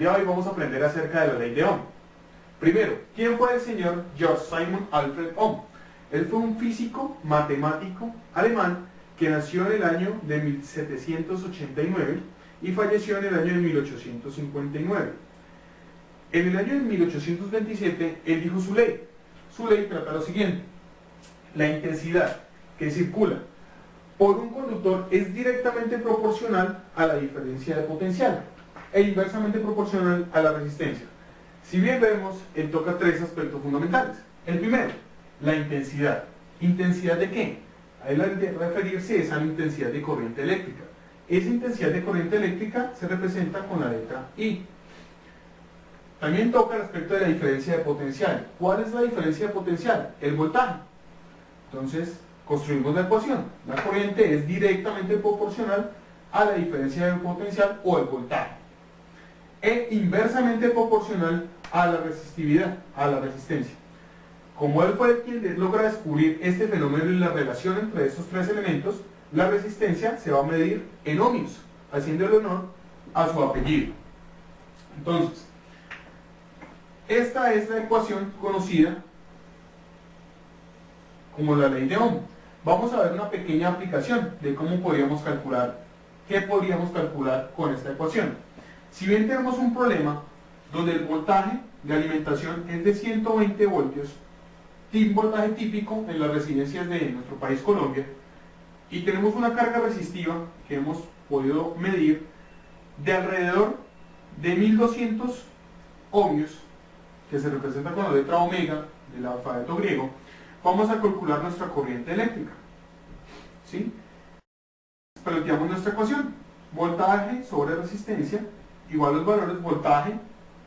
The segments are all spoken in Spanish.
día de hoy vamos a aprender acerca de la ley de Ohm. Primero, ¿quién fue el señor Georg Simon Alfred Ohm? Él fue un físico matemático alemán que nació en el año de 1789 y falleció en el año de 1859. En el año de 1827 él dijo su ley. Su ley trata lo siguiente: la intensidad que circula por un conductor es directamente proporcional a la diferencia de potencial e inversamente proporcional a la resistencia. Si bien vemos, él toca tres aspectos fundamentales. El primero, la intensidad. ¿Intensidad de qué? A él al referirse es a la intensidad de corriente eléctrica. Esa intensidad de corriente eléctrica se representa con la letra I. También toca el aspecto de la diferencia de potencial. ¿Cuál es la diferencia de potencial? El voltaje. Entonces, construimos la ecuación. La corriente es directamente proporcional a la diferencia de potencial o el voltaje, e inversamente proporcional a la resistividad, a la resistencia. Como él fue quien logra descubrir este fenómeno y la relación entre estos tres elementos, la resistencia se va a medir en ohmios, haciéndole honor a su apellido. Entonces, esta es la ecuación conocida como la ley de Ohm. Vamos a ver una pequeña aplicación de cómo podríamos calcular, qué podríamos calcular con esta ecuación. Si bien tenemos un problema donde el voltaje de alimentación es de 120 voltios, un voltaje típico en las residencias de nuestro país Colombia, y tenemos una carga resistiva que hemos podido medir de alrededor de 1200 ohmios, que se representa con la letra omega del alfabeto griego, vamos a calcular nuestra corriente eléctrica. ¿Sí? Planteamos nuestra ecuación: voltaje sobre resistencia igual a los valores voltaje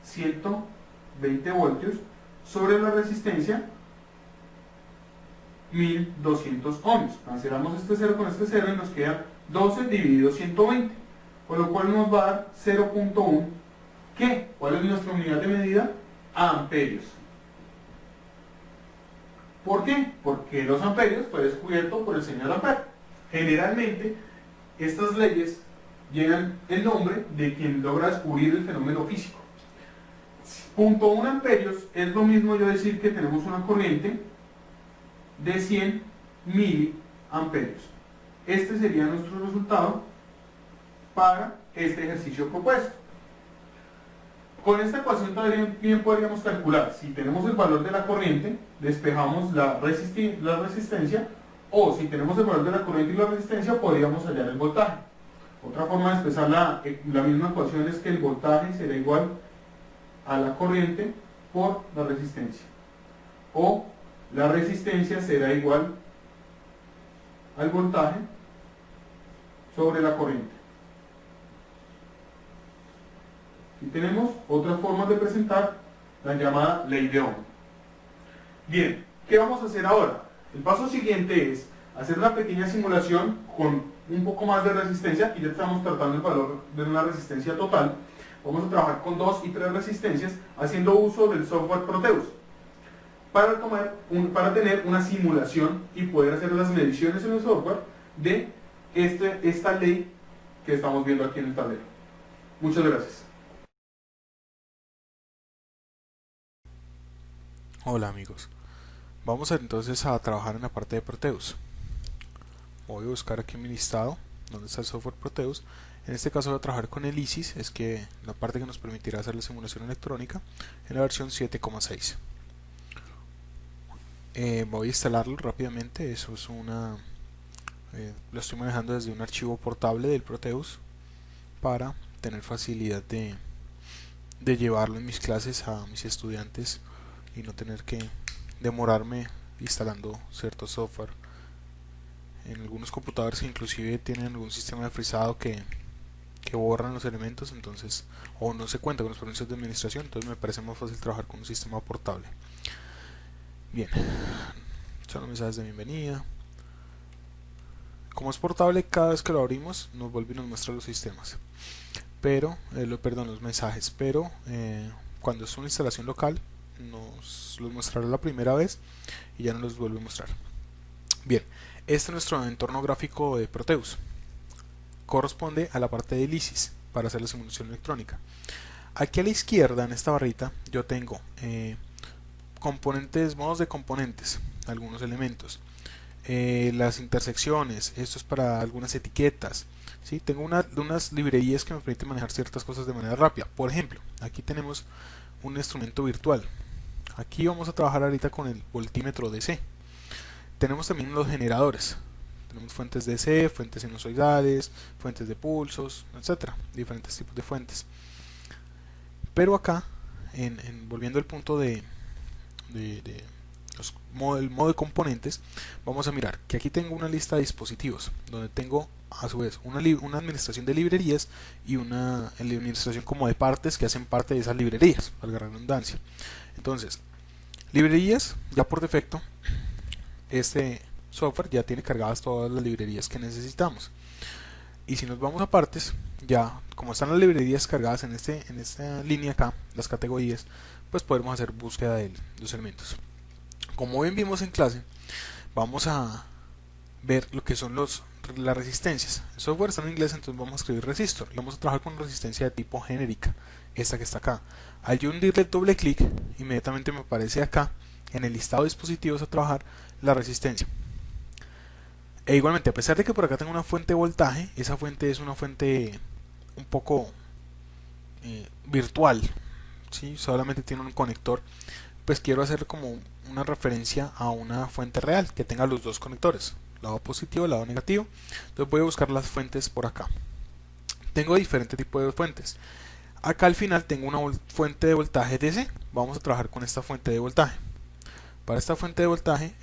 120 voltios sobre la resistencia 1200 ohmios. Cancelamos este 0 con este 0 y nos queda 12 dividido 120, con lo cual nos va a dar 0.1. ¿Qué? ¿Cuál es nuestra unidad de medida? Amperios. ¿Por qué? Porque los amperios fue descubierto por el señor Ampère. Generalmente, estas leyes llevan el nombre de quien logra descubrir el fenómeno físico. 0.1 amperios es lo mismo yo decir que tenemos una corriente de 100 miliamperios. Este sería nuestro resultado para este ejercicio propuesto. Con esta ecuación también podríamos calcular, si tenemos el valor de la corriente, despejamos la resistencia, o si tenemos el valor de la corriente y la resistencia, podríamos hallar el voltaje. Otra forma de expresar la misma ecuación es que el voltaje será igual a la corriente por la resistencia, o la resistencia será igual al voltaje sobre la corriente. Y tenemos otra forma de presentar la llamada ley de Ohm. Bien, ¿qué vamos a hacer ahora? El paso siguiente es hacer una pequeña simulación con un poco más de resistencia. Aquí ya estamos tratando el valor de una resistencia total. Vamos a trabajar con 2 y 3 resistencias haciendo uso del software Proteus para tener una simulación y poder hacer las mediciones en el software de esta ley que estamos viendo aquí en el tablero. Muchas gracias. Hola amigos, vamos entonces a trabajar en la parte de Proteus. Voy a buscar aquí en mi listado donde está el software Proteus. En este caso voy a trabajar con el ISIS, es que la parte que nos permitirá hacer la simulación electrónica en la versión 7.6. Voy a instalarlo rápidamente. Eso es lo estoy manejando desde un archivo portable del Proteus para tener facilidad de llevarlo en mis clases a mis estudiantes y no tener que demorarme instalando cierto software. En algunos computadores inclusive tienen algún sistema de frisado que borran los elementos, entonces, o no se cuenta con los permisos de administración, entonces me parece más fácil trabajar con un sistema portable. Bien, son los mensajes de bienvenida. Como es portable, cada vez que lo abrimos nos vuelve y nos muestra los sistemas, pero, los mensajes, pero cuando es una instalación local nos los mostrará la primera vez y ya no los vuelve a mostrar. Bien, este es nuestro entorno gráfico de Proteus. Corresponde a la parte del ISIS para hacer la simulación electrónica. Aquí a la izquierda en esta barrita yo tengo componentes, modos de componentes, algunos elementos, las intersecciones, esto es para algunas etiquetas, ¿sí? Tengo unas librerías que me permiten manejar ciertas cosas de manera rápida. Por ejemplo, aquí tenemos un instrumento virtual. Aquí vamos a trabajar ahorita con el voltímetro DC. Tenemos también los generadores. Tenemos fuentes DC, fuentes sinusoidales, fuentes de pulsos, etcétera, diferentes tipos de fuentes. Pero acá, volviendo al punto de el modo de componentes, vamos a mirar que aquí tengo una lista de dispositivos donde tengo a su vez una administración de librerías y una administración como de partes que hacen parte de esas librerías, valga la redundancia. Entonces, librerías, ya por defecto este software ya tiene cargadas todas las librerías que necesitamos, y si nos vamos a partes, ya como están las librerías cargadas en esta línea acá, las categorías, pues podemos hacer búsqueda de los elementos. Como bien vimos en clase, vamos a ver lo que son las resistencias. El software está en inglés, entonces vamos a escribir resistor y vamos a trabajar con resistencia de tipo genérica, esta que está acá. Al yo hundirle doble clic, inmediatamente me aparece acá en el listado de dispositivos a trabajar la resistencia. E igualmente, a pesar de que por acá tengo una fuente de voltaje, esa fuente es una fuente un poco virtual, ¿sí? Solamente tiene un conector, pues quiero hacer como una referencia a una fuente real que tenga los dos conectores, lado positivo y lado negativo. Entonces voy a buscar las fuentes por acá. Tengo diferentes tipos de fuentes. Acá al final tengo una fuente de voltaje DC. Vamos a trabajar con esta fuente de voltaje. Para esta fuente de voltaje,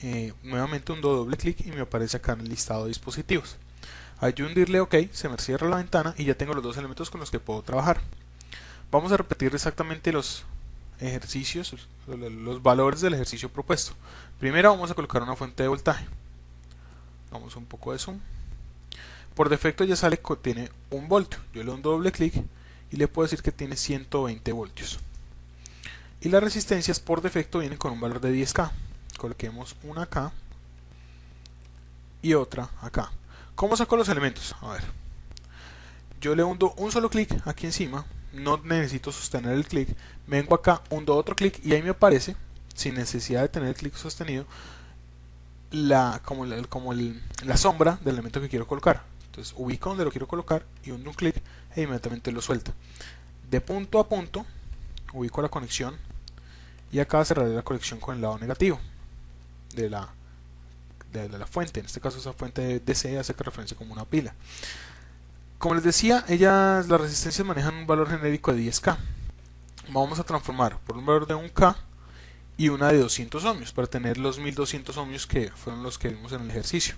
nuevamente hundo doble clic y me aparece acá en el listado de dispositivos. Al yo hundirle OK, se me cierra la ventana y ya tengo los dos elementos con los que puedo trabajar. Vamos a repetir exactamente los ejercicios, los valores del ejercicio propuesto. Primero vamos a colocar una fuente de voltaje. Vamos a un poco de zoom. Por defecto ya sale que tiene 1 voltio. Yo le doy un doble clic y le puedo decir que tiene 120 voltios. Y las resistencias por defecto vienen con un valor de 10K. Coloquemos una acá y otra acá. ¿Cómo saco los elementos? A ver. Yo le hundo un solo clic aquí encima. No necesito sostener el clic. Vengo acá, hundo otro clic y ahí me aparece, sin necesidad de tener el clic sostenido, la sombra del elemento que quiero colocar. Entonces ubico donde lo quiero colocar y hundo un clic e inmediatamente lo suelta. De punto a punto ubico la conexión y acá cerraré la conexión con el lado negativo de la fuente. En este caso esa fuente de DC hace referencia como una pila. Como les decía, las resistencias manejan un valor genérico de 10K. Vamos a transformar por un valor de 1K y una de 200 ohmios para tener los 1200 ohmios que fueron los que vimos en el ejercicio.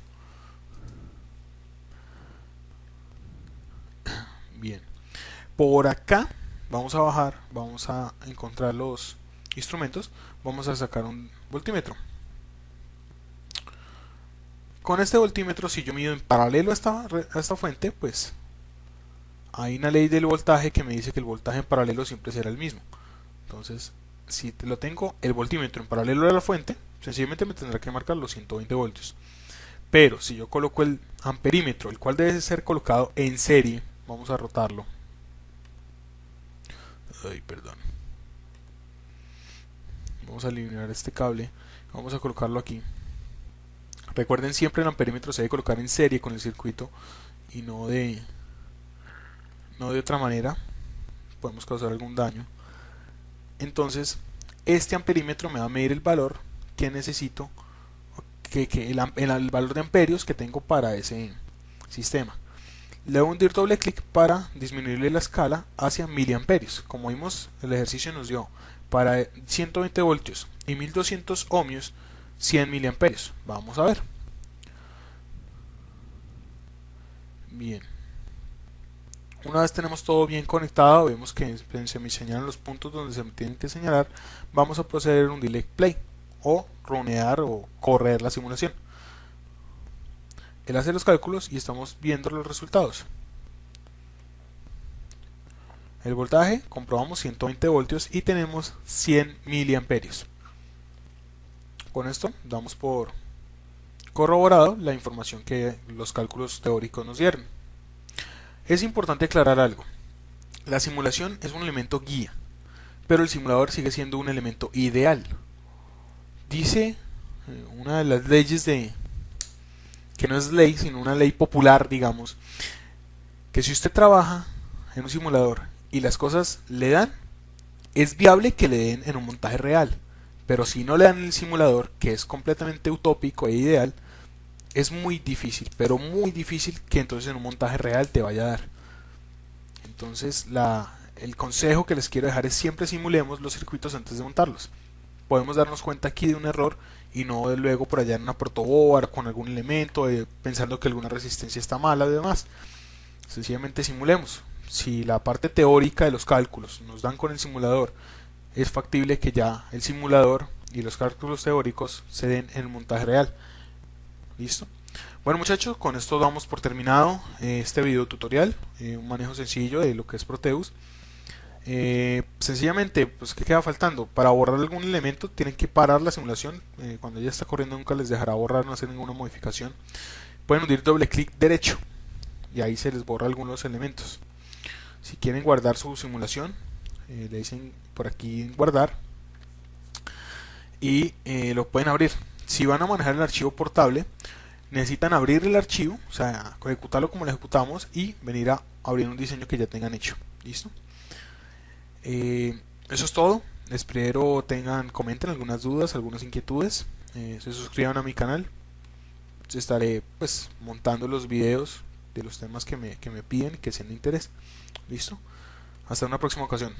Bien, por acá vamos a bajar, vamos a encontrar los instrumentos, vamos a sacar un voltímetro. Con este voltímetro, si yo mido en paralelo a esta fuente, pues hay una ley del voltaje que me dice que el voltaje en paralelo siempre será el mismo. Entonces, si lo tengo el voltímetro en paralelo a la fuente, sencillamente me tendrá que marcar los 120 voltios. Pero si yo coloco el amperímetro, el cual debe ser colocado en serie, vamos a rotarlo. Ay, perdón. Vamos a eliminar este cable, vamos a colocarlo aquí. Recuerden, siempre el amperímetro se debe colocar en serie con el circuito y no de otra manera, podemos causar algún daño. Entonces este amperímetro me va a medir el valor que necesito, el valor de amperios que tengo para ese sistema. Le voy a hundir doble clic para disminuirle la escala hacia miliamperios. Como vimos, el ejercicio nos dio para 120 voltios y 1200 ohmios 100 miliamperios. Vamos a ver. Bien. Una vez tenemos todo bien conectado, vemos que se me señalan los puntos donde se me tienen que señalar. Vamos a proceder a un delay play o runear o correr la simulación. Él hace los cálculos y estamos viendo los resultados. El voltaje, comprobamos 120 voltios y tenemos 100 miliamperios. Con esto damos por corroborado la información que los cálculos teóricos nos dieron. Es importante aclarar algo. La simulación es un elemento guía, pero el simulador sigue siendo un elemento ideal. Dice una de las leyes que no es ley, sino una ley popular, digamos, que si usted trabaja en un simulador y las cosas le dan, es viable que le den en un montaje real. Pero si no le dan en el simulador, que es completamente utópico e ideal, es muy difícil, pero muy difícil que entonces en un montaje real te vaya a dar. Entonces el consejo que les quiero dejar es siempre simulemos los circuitos antes de montarlos. Podemos darnos cuenta aquí de un error y no de luego por allá en una protoboard con algún elemento pensando que alguna resistencia está mala y demás. Sencillamente simulemos. Si la parte teórica de los cálculos nos dan con el simulador, es factible que ya el simulador y los cálculos teóricos se den en el montaje real. ¿Listo? Bueno muchachos, con esto damos por terminado este video tutorial, un manejo sencillo de lo que es Proteus. Sencillamente, pues ¿qué queda faltando? Para borrar algún elemento tienen que parar la simulación, cuando ya está corriendo nunca les dejará borrar, no hacer ninguna modificación. Pueden hundir doble clic derecho y ahí se les borra algunos de los elementos. Si quieren guardar su simulación, le dicen por aquí guardar y lo pueden abrir. Si van a manejar el archivo portable, necesitan abrir el archivo, o sea, ejecutarlo como lo ejecutamos y venir a abrir un diseño que ya tengan hecho. ¿Listo? Eso es todo. Espero comenten algunas dudas, algunas inquietudes. Se suscriban a mi canal. Estaré pues montando los videos de los temas que me piden, que sean de interés. ¿Listo? Hasta una próxima ocasión.